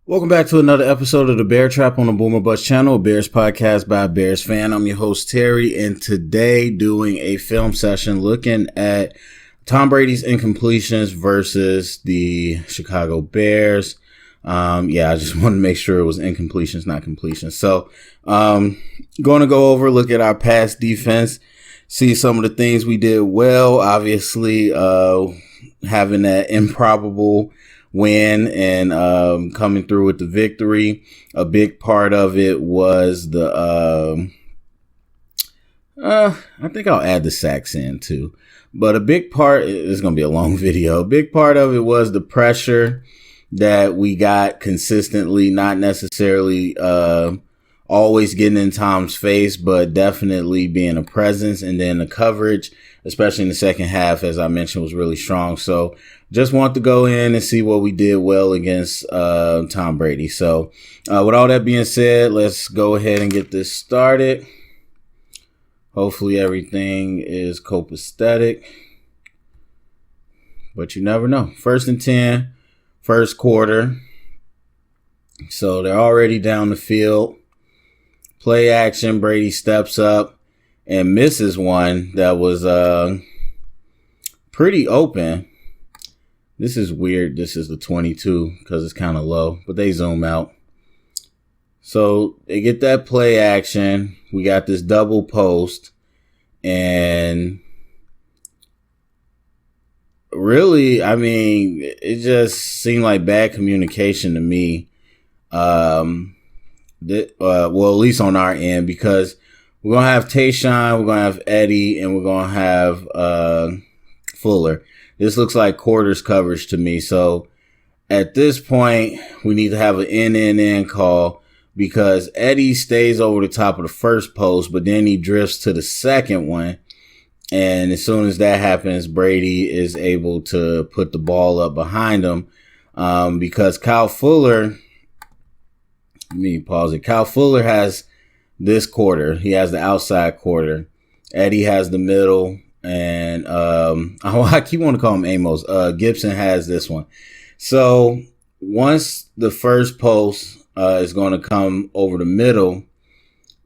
Welcome back to another episode of the Bear Trap on the Boomer Bust channel, a Bears podcast by a Bears fan. I'm your host, Terry, and today doing a film session looking at Tom Brady's incompletions versus the Chicago Bears. I just wanted to make sure it was incompletions, not completions. So, going to go over, look at our past defense, see some of the things we did well. Obviously, having that improbable win and coming through with the victory. A big part of it was the I think I'll add the sacks in too. But a big part, it's going to be a long video. A big part of it was the pressure that we got consistently, not necessarily always getting in Tom's face, but definitely being a presence. And then the coverage, especially in the second half, as I mentioned, was really strong. So just want to go in and see what we did well against Tom Brady. So with all that being said, let's go ahead and get this started. Hopefully everything is copacetic, but you never know. 1st and 10, first quarter. So they're already down the field. Play action, Brady steps up and misses one that was pretty open. This is weird. This is the 22 because it's kind of low, but they zoom out. So they get that play action. We got this double post, and really, I mean, it just seemed like bad communication to me. Well, at least on our end, because we're going to have Tayshaun, we're going to have Eddie, and we're going to have Fuller. This looks like quarters coverage to me. So at this point, we need to have an in call because Eddie stays over the top of the first post, but then he drifts to the second one. And as soon as that happens, Brady is able to put the ball up behind him because Kyle Fuller, let me pause it. Kyle Fuller has this quarter. He has the outside quarter. Eddie has the middle. And I keep wanting to call him Amos. Gibson has this one. So once the first post is going to come over the middle,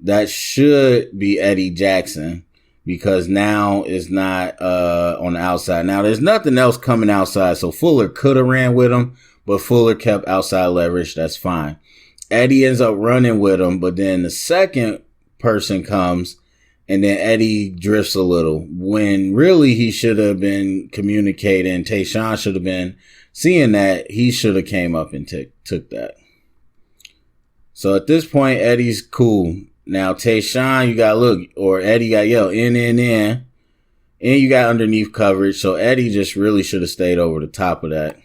that should be Eddie Jackson because now it's not on the outside. Now there's nothing else coming outside, so Fuller could have ran with him, but Fuller kept outside leverage. That's fine. Eddie ends up running with him, but then the second person comes. And then Eddie drifts a little when really he should have been communicating. Tayshaun should have been seeing that. He should have came up and took that. So at this point, Eddie's cool. Now Tayshaun, you got look, or Eddie got yelled in. And you got underneath coverage. So Eddie just really should have stayed over the top of that.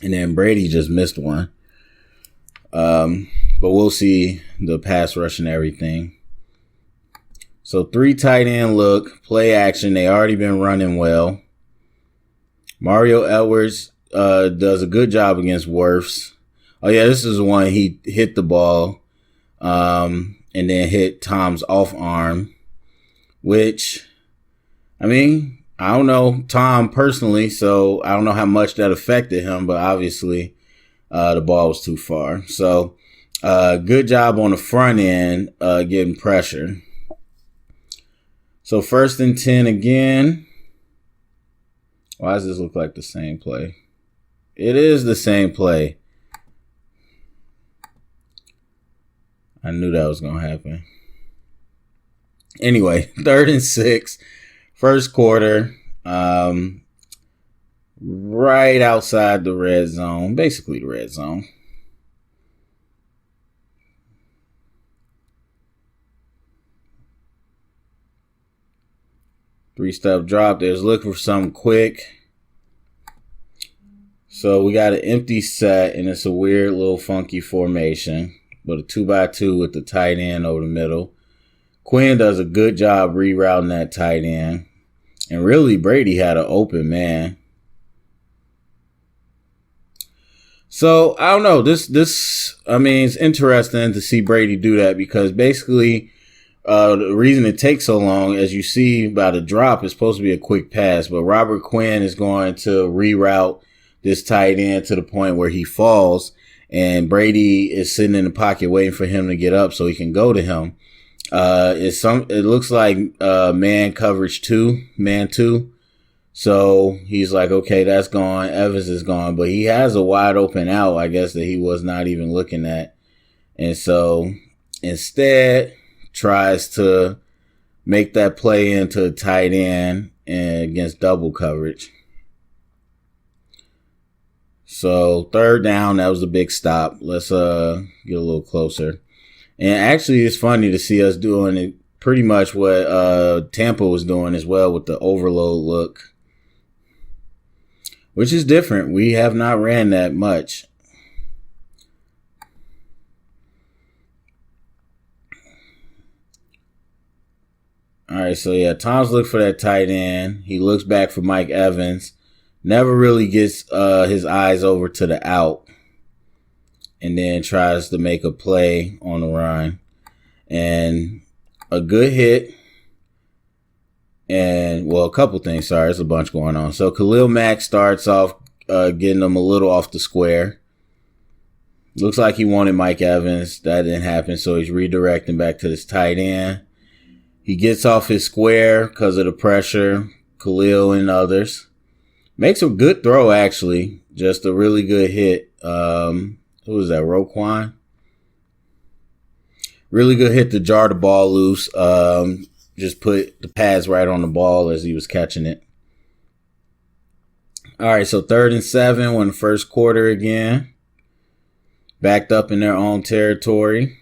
And then Brady just missed one. But we'll see the pass rush and everything. So 3 tight end look, play action. They already been running well. Mario Edwards does a good job against Wirfs. Oh, yeah, this is the one he hit the ball and then hit Tom's off arm, which, I mean, I don't know Tom personally, so I don't know how much that affected him, but obviously the ball was too far. So good job on the front end getting pressure. So 1st and 10 again. Why does this look like the same play? It is the same play. I knew that was going to happen. Anyway, 3rd and 6. First quarter. Right outside the red zone. Basically the red zone. Three-step drop. There's looking for something quick. So we got an empty set, and it's a weird little funky formation. But a 2x2 with the tight end over the middle. Quinn does a good job rerouting that tight end. And really, Brady had an open man. So, I don't know. I mean, it's interesting to see Brady do that because basically the reason it takes so long, as you see by the drop, is supposed to be a quick pass. But Robert Quinn is going to reroute this tight end to the point where he falls. and Brady is sitting in the pocket waiting for him to get up so he can go to him. It looks like man coverage 2, man 2. So he's like, okay, that's gone. Evans is gone, but he has a wide open out, I guess, that he was not even looking at. And so instead tries to make that play into a tight end and against double coverage. So third down, that was a big stop. Let's get a little closer. And actually, it's funny to see us doing it pretty much what Tampa was doing as well with the overload look, which is different. We have not ran that much. All right, so yeah, Tom's look for that tight end. He looks back for Mike Evans. Never really gets his eyes over to the out. And then tries to make a play on the run. And a good hit. And, well, a couple things. Sorry, there's a bunch going on. So Khalil Mack starts off getting them a little off the square. Looks like he wanted Mike Evans. That didn't happen, so he's redirecting back to this tight end. He gets off his square because of the pressure. Khalil and others. Makes a good throw, actually. Just a really good hit. Who was that, Roquan? Really good hit to jar the ball loose. Just put the pads right on the ball as he was catching it. All right, so 3rd and 7, we're in the first quarter again. Backed up in their own territory.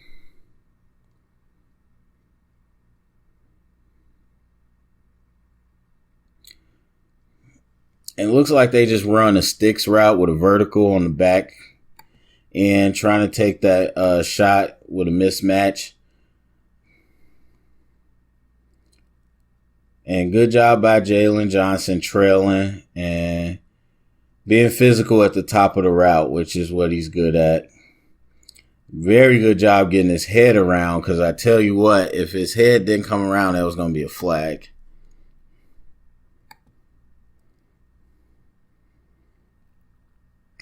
And it looks like they just run a sticks route with a vertical on the back and trying to take that shot with a mismatch. And good job by Jalen Johnson trailing and being physical at the top of the route, which is what he's good at. Very good job getting his head around, because I tell you what, if his head didn't come around, that was going to be a flag.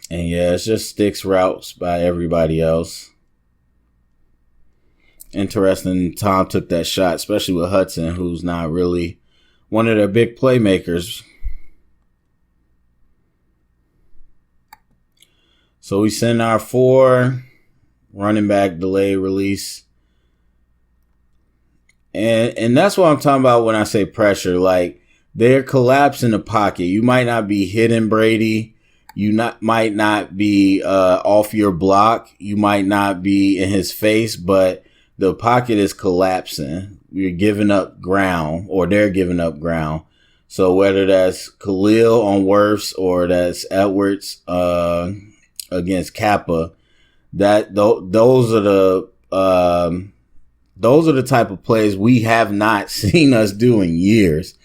And yeah, it's just sticks routes by everybody else. Interesting, Tom took that shot, especially with Hudson, who's not really one of their big playmakers. So we send our 4 running back delay release. And that's what I'm talking about when I say pressure. Like, they're collapsing the pocket. You might not be hitting Brady. Might not be off your block. You might not be in his face, but the pocket is collapsing. You're giving up ground, or they're giving up ground. So whether that's Khalil on Wirfs or that's Edwards against Kappa, those are the type of plays we have not seen us do in years.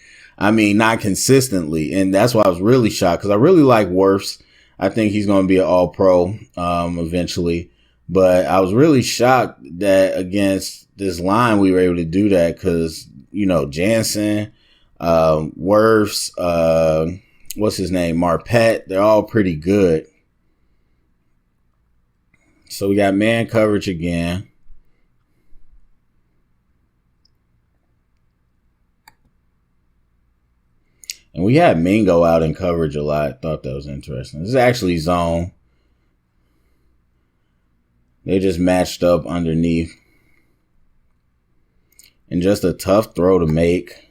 I mean, not consistently. And that's why I was really shocked, because I really like Wirfs. I think he's going to be an all-pro eventually. But I was really shocked that against this line we were able to do that, because, you know, Jansen, Wirfs, what's his name, Marpet, they're all pretty good. So we got man coverage again. And we had Mingo out in coverage a lot. I thought that was interesting. This is actually zone. They just matched up underneath. And just a tough throw to make.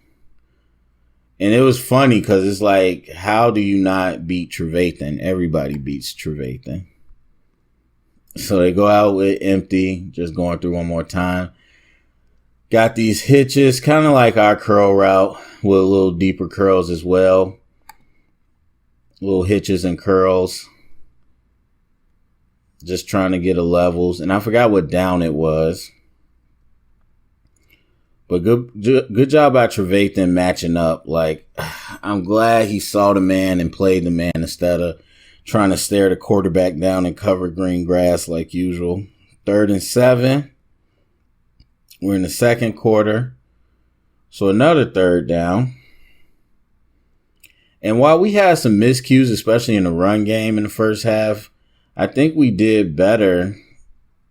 And it was funny because it's like, how do you not beat Trevathan? Everybody beats Trevathan. So they go out with empty, just going through one more time. Got these hitches, kind of like our curl route, with a little deeper curls as well. Little hitches and curls. Just trying to get a levels. And I forgot what down it was. But good job by Trevathan matching up. Like, I'm glad he saw the man and played the man instead of trying to stare the quarterback down and cover green grass like usual. 3rd and 7. We're in the second quarter. So another 3rd down. And while we had some miscues, especially in the run game in the first half, I think we did better.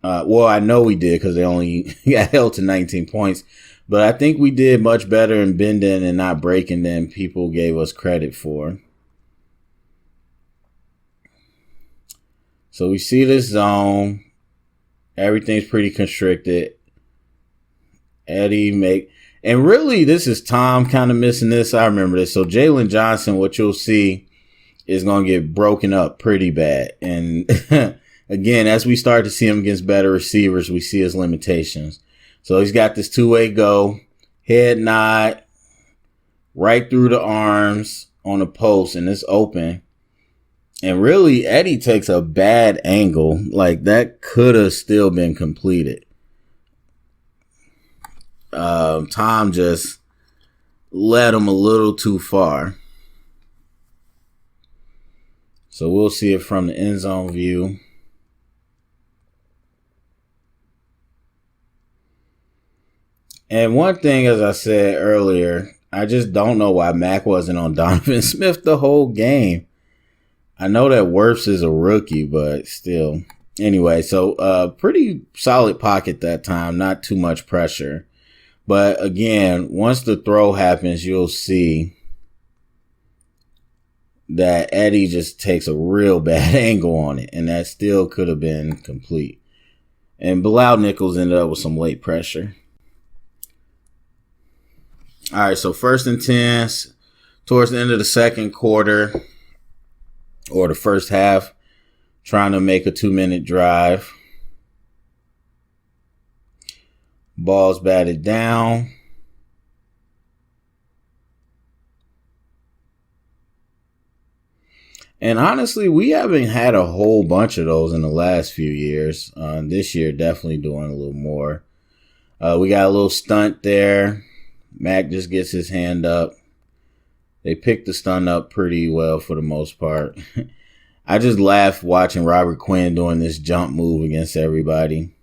Well, I know we did because they only got held to 19 points. But I think we did much better in bending and not breaking than people gave us credit for. So we see this zone. Everything's pretty constricted. And really, this is Tom kind of missing this. I remember this. So Jalen Johnson, what you'll see is going to get broken up pretty bad. And again, as we start to see him against better receivers, we see his limitations. So he's got this two-way go, head nod, right through the arms on the post, and it's open. And really, Eddie takes a bad angle. Like, that could have still been completed. Tom just led him a little too far. So we'll see it from the end zone view. And one thing, as I said earlier, I just don't know why Mac wasn't on Donovan Smith the whole game. I know that Wirfs is a rookie, but still. Anyway, so pretty solid pocket that time. Not too much pressure. But again, once the throw happens, you'll see that Eddie just takes a real bad angle on it. And that still could have been complete. And Bilal Nichols ended up with some late pressure. All right, so 1st and 10 towards the end of the second quarter or the first half, trying to make a 2-minute drive. Ball's batted down. And honestly, we haven't had a whole bunch of those in the last few years. This year, definitely doing a little more. We got a little stunt there. Mac just gets his hand up. They picked the stunt up pretty well for the most part. I just laughed watching Robert Quinn doing this jump move against everybody.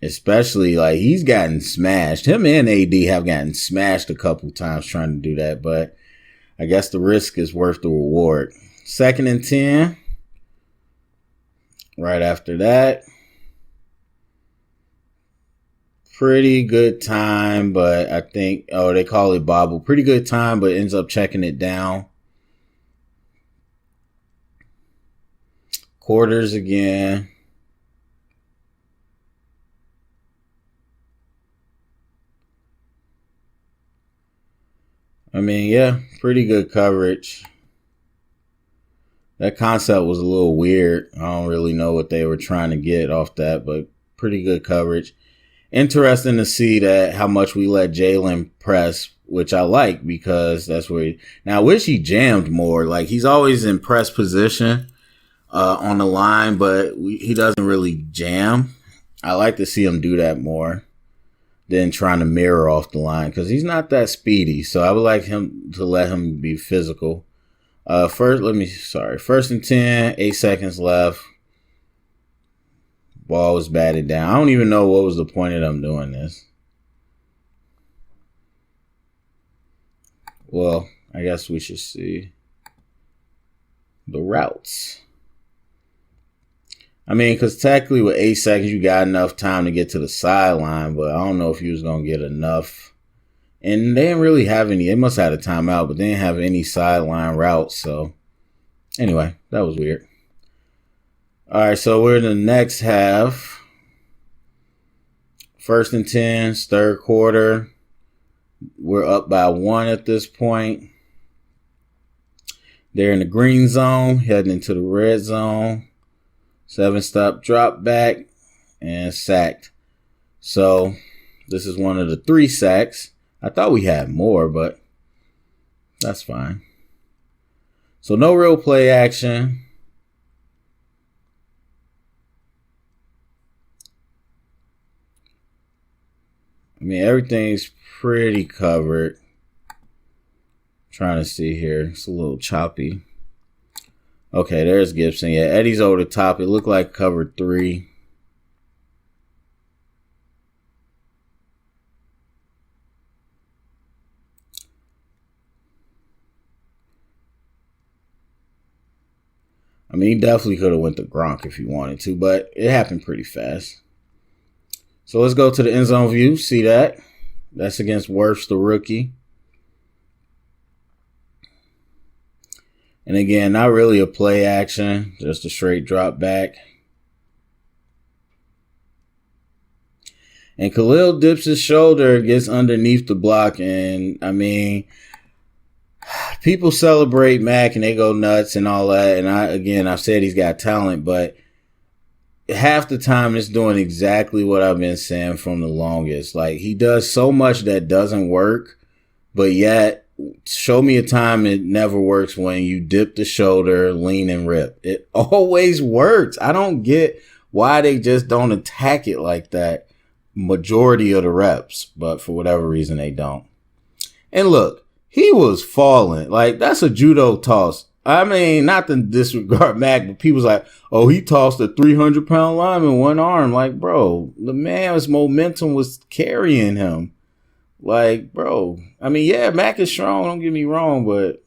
Especially, like, he's gotten smashed. Him and AD have gotten smashed a couple times trying to do that. But I guess the risk is worth the reward. 2nd and 10. Right after that. Pretty good time, but I think, they call it bobble. Pretty good time, but ends up checking it down. Quarters again. I mean, yeah, pretty good coverage. That concept was a little weird. I don't really know what they were trying to get off that, but pretty good coverage. Interesting to see that how much we let Jalen press, which I like because that's where now I wish he jammed more. Like, he's always in press position on the line, but he doesn't really jam. I like to see him do that more than trying to mirror off the line because he's not that speedy. So I would like him to let him be physical. 1st and 10, 8 seconds left. Ball was batted down. I don't even know what was the point of them doing this. Well, I guess we should see the routes. I mean, because technically with 8 seconds, you got enough time to get to the sideline, but I don't know if you was going to get enough. And they didn't really have any. They must have had a timeout, but they didn't have any sideline routes. So anyway, that was weird. All right, so we're in the next half. 1st and 10, 3rd quarter. We're up by 1 at this point. They're in the green zone, heading into the red zone. 7-stop drop back and sacked. So this is one of the 3 sacks. I thought we had more, but that's fine. So no real play action. I mean, everything's pretty covered. Trying to see here. It's a little choppy. Okay, there's Gibson. Yeah, Eddie's over the top. It looked like cover 3. I mean, he definitely could have went to Gronk if he wanted to, but it happened pretty fast. So let's go to the end zone view. See that? That's against Wirfs, the rookie. And again, not really a play action, just a straight drop back. And Khalil dips his shoulder, gets underneath the block, and I mean, people celebrate Mac and they go nuts and all that. And I've said he's got talent, but half the time it's doing exactly what I've been saying from the longest. Like, he does so much that doesn't work, but yet show me a time it never works when you dip the shoulder, lean and rip. It always works. I don't get why they just don't attack it like that majority of the reps, but for whatever reason they don't. And look, he was falling. Like, that's a judo toss. I mean, not to disregard Mac, but people's like, oh, he tossed a 300-pound lineman one arm. Like, bro, the man's momentum was carrying him. Like, bro, I mean, yeah, Mac is strong, don't get me wrong, but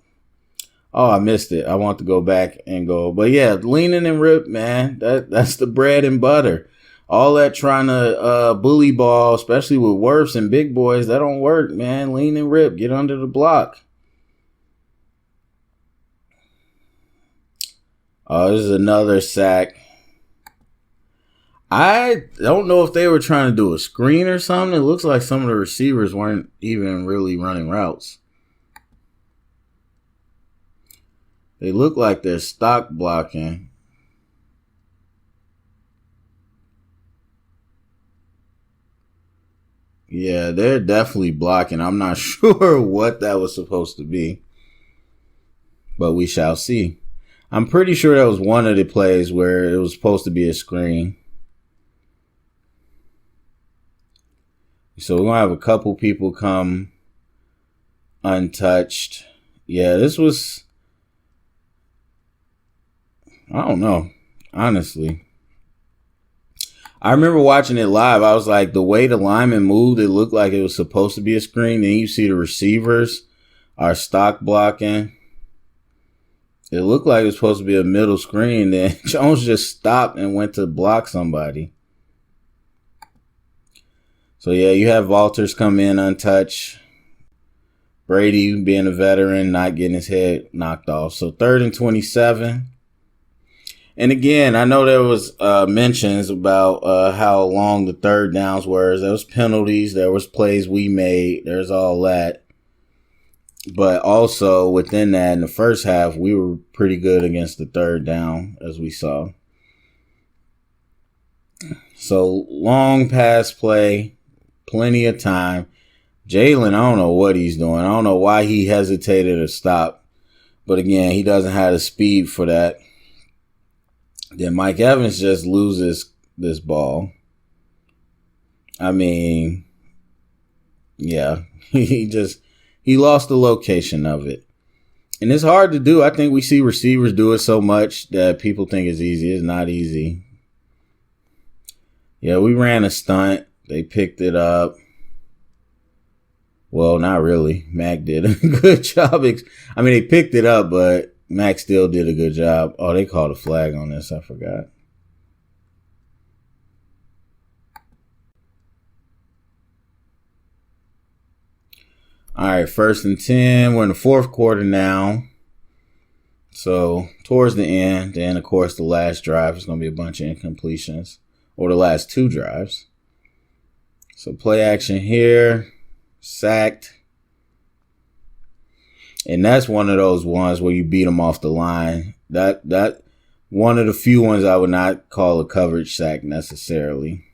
oh, I missed it. I want to go back and go. But yeah, leaning and rip, man, that's the bread and butter. All that trying to bully ball, especially with Wirfs and big boys, that don't work, man. Lean and rip, get under the block. Oh, this is another sack. I don't know if they were trying to do a screen or something. It looks like some of the receivers weren't even really running routes. They look like they're stock blocking. Yeah, they're definitely blocking. I'm not sure what that was supposed to be, but we shall see. I'm pretty sure that was one of the plays where it was supposed to be a screen. So we're going to have a couple people come untouched. Yeah, this was, I don't know, honestly. I remember watching it live. I was like, the way the lineman moved, it looked like it was supposed to be a screen. Then you see the receivers are stock blocking. It looked like it was supposed to be a middle screen. Then Jones just stopped and went to block somebody. So, yeah, you have Walters come in untouched. Brady, being a veteran, not getting his head knocked off. So, 3rd and 27. And again, I know there was mentions about how long the third downs were. There was penalties. There was plays we made. There's all that. But also within that, in the first half, we were pretty good against the third down, as we saw. So long pass play, plenty of time. Jalen, I don't know what he's doing. I don't know why he hesitated to stop. But again, he doesn't have the speed for that. Then Mike Evans just loses this ball. I mean, yeah, he lost the location of it. And it's hard to do. I think we see receivers do it so much that people think it's easy. It's not easy. Yeah, we ran a stunt. They picked it up. Well, not really. Mac did a good job. I mean, they picked it up, but Mac still did a good job. Oh, they called a flag on this. I forgot. All right, 1st and 10. We're in the 4th quarter now. So, towards the end. Then, of course, the last drive is going to be a bunch of incompletions. Or the last 2 drives. So, play action here. Sacked. And that's one of those ones where you beat them off the line. That one of the few ones I would not call a coverage sack necessarily.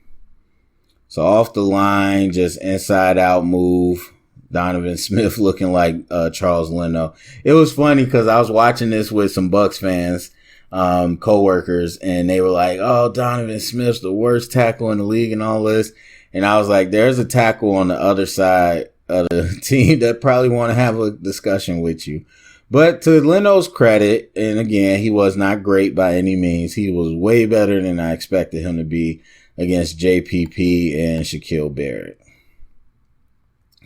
So off the line, just inside out move. Donovan Smith looking like Charles Leno. It was funny because I was watching this with some Bucs fans, co-workers, and they were like, oh, Donovan Smith's the worst tackle in the league and all this. And I was like, there's a tackle on the other side of the team that probably want to have a discussion with you. But to Leno's credit, and again, he was not great by any means. He was way better than I expected him to be against JPP and Shaquille Barrett.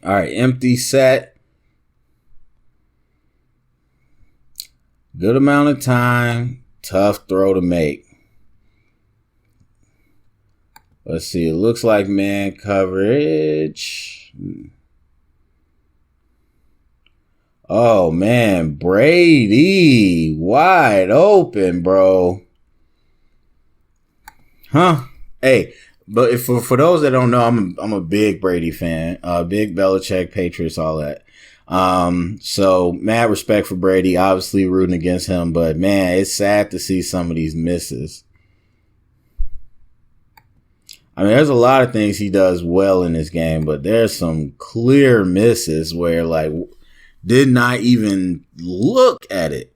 All right, empty set. Good amount of time. Tough throw to make. Let's see. It looks like man coverage. Oh, man. Brady. Wide open, bro. Huh? Hey, but for those that don't know, I'm a big Brady fan. Big Belichick, Patriots, all that. So mad respect for Brady. Obviously rooting against him, but man, it's sad to see some of these misses. I mean, there's a lot of things he does well in this game, but there's some clear misses where like did not even look at it.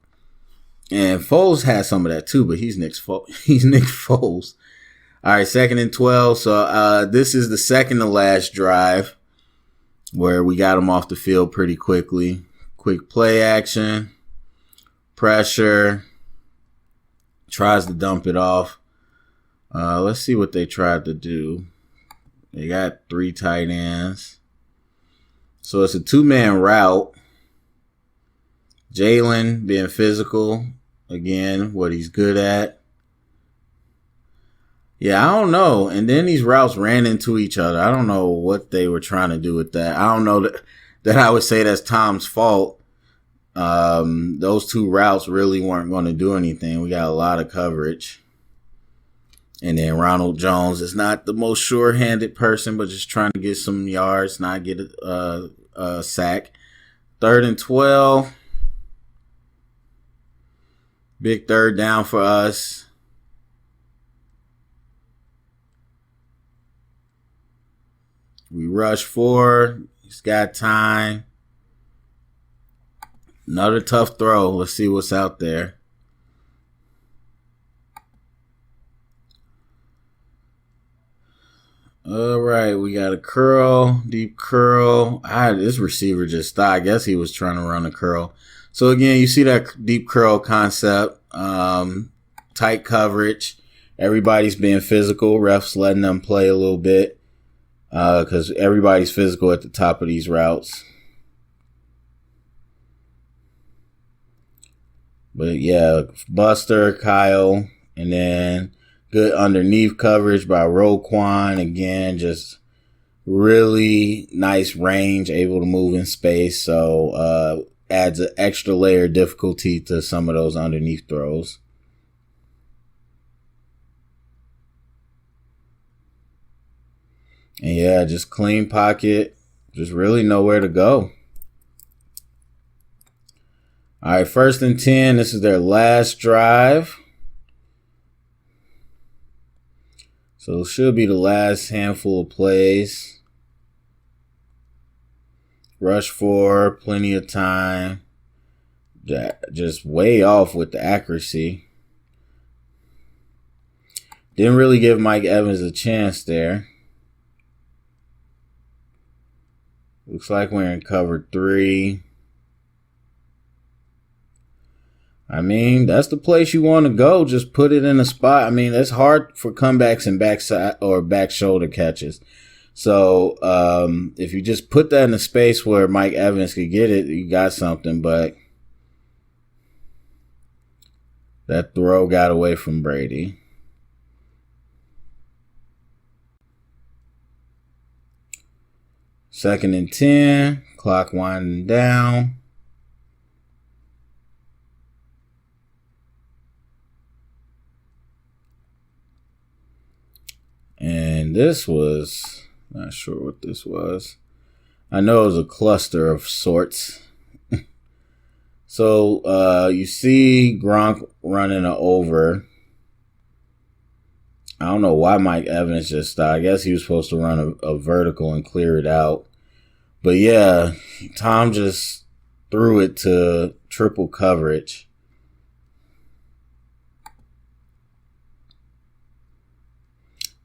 And Foles has some of that too, but he's Nick Foles. All right, 2nd and 12. So this is the second to last drive where we got him off the field pretty quickly. Quick play action, pressure, tries to dump it off. Let's see what they tried to do. They got 3 tight ends. So it's a 2-man route. Jalen being physical. Again, what he's good at. Yeah, I don't know. And then these routes ran into each other. I don't know what they were trying to do with that. I don't know that I would say that's Tom's fault. Those 2 routes really weren't going to do anything. We got a lot of coverage. And then Ronald Jones is not the most sure-handed person, but just trying to get some yards, not get a sack. 3rd and 12. Big 3rd down for us. We rush 4. He's got time. Another tough throw. Let's see what's out there. All right, we got a curl, deep curl. This receiver just stopped. I guess he was trying to run a curl. So again, you see that deep curl concept, tight coverage. Everybody's being physical. Refs letting them play a little bit because everybody's physical at the top of these routes. But yeah, Buster, Kyle, and then good underneath coverage by Roquan. Again, just really nice range, able to move in space. So adds an extra layer of difficulty to some of those underneath throws. And yeah, just clean pocket. Just really nowhere to go. All right, 1st and 10. This is their last drive. So it should be the last handful of plays. Rush 4, plenty of time. Just way off with the accuracy. Didn't really give Mike Evans a chance there. Looks like we're in cover 3. I mean, that's the place you want to go. Just put it in a spot. I mean, it's hard for comebacks and backside or back shoulder catches. So if you just put that in a space where Mike Evans could get it, you got something. But that throw got away from Brady. Second and 10. Clock winding down. And this was, not sure what this was. I know it was a cluster of sorts. So you see Gronk running an over. I don't know why Mike Evans just stopped. I guess he was supposed to run a vertical and clear it out. But yeah, Tom just threw it to triple coverage.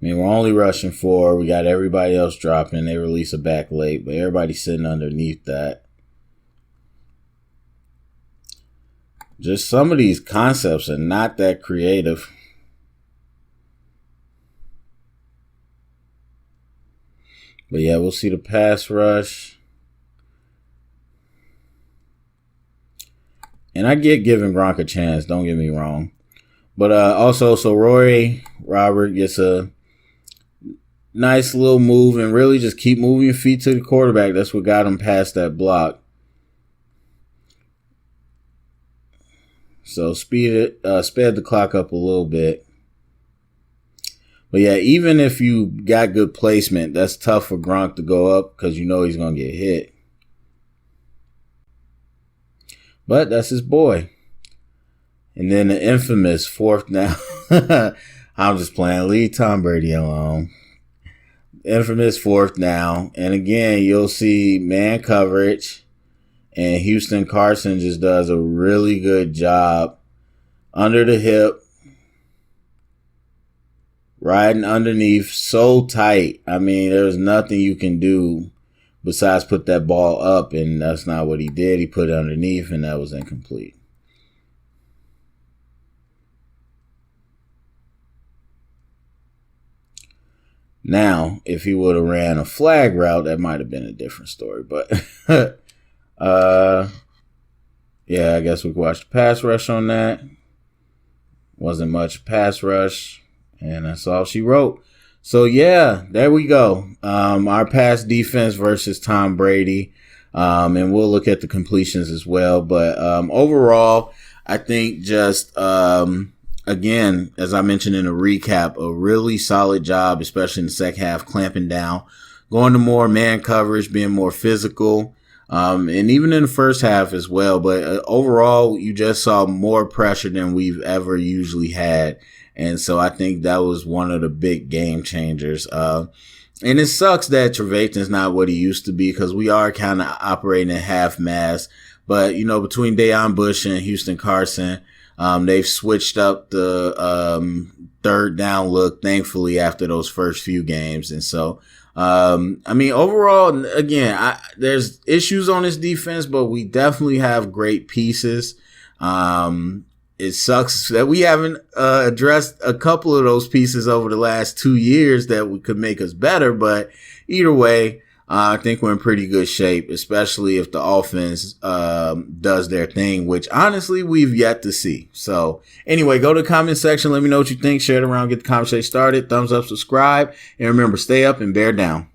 I mean, we're only rushing 4. We got everybody else dropping. They release it back late, but everybody's sitting underneath that. Just some of these concepts are not that creative. But yeah, we'll see the pass rush. And I get giving Gronk a chance, don't get me wrong. But also, so Roy Robert gets a nice little move and really just keep moving your feet to the quarterback. That's what got him past that block. So sped the clock up a little bit. But yeah, even if you got good placement, that's tough for Gronk to go up because you know he's going to get hit. But that's his boy. And then the infamous fourth down. I'm just playing. Leave Tom Brady alone. Infamous fourth down. And again, you'll see man coverage. And Houston Carson just does a really good job under the hip. Riding underneath so tight. I mean, there's nothing you can do besides put that ball up, and that's not what he did. He put it underneath, and that was incomplete. Now, if he would have ran a flag route, that might have been a different story. But, yeah, I guess we could watch the pass rush on that. Wasn't much pass rush. And that's all she wrote. So, yeah, there we go. Our pass defense versus Tom Brady. And we'll look at the completions as well. But overall, I think just, again, as I mentioned in a recap, a really solid job, especially in the second half, clamping down, going to more man coverage, being more physical. And even in the first half as well. But overall, you just saw more pressure than we've ever usually had. And so I think that was one of the big game changers. And it sucks that Trevathan's not what he used to be because we are kind of operating at half mast. But, you know, between Deion Bush and Houston Carson, they've switched up the third down look, thankfully, after those first few games. And so, I mean, overall, again, there's issues on this defense, but we definitely have great pieces. It sucks that we haven't addressed a couple of those pieces over the last 2 years that could make us better. But either way, I think we're in pretty good shape, especially if the offense does their thing, which honestly we've yet to see. So anyway, go to the comment section. Let me know what you think. Share it around. Get the conversation started. Thumbs up, subscribe. And remember, stay up and bear down.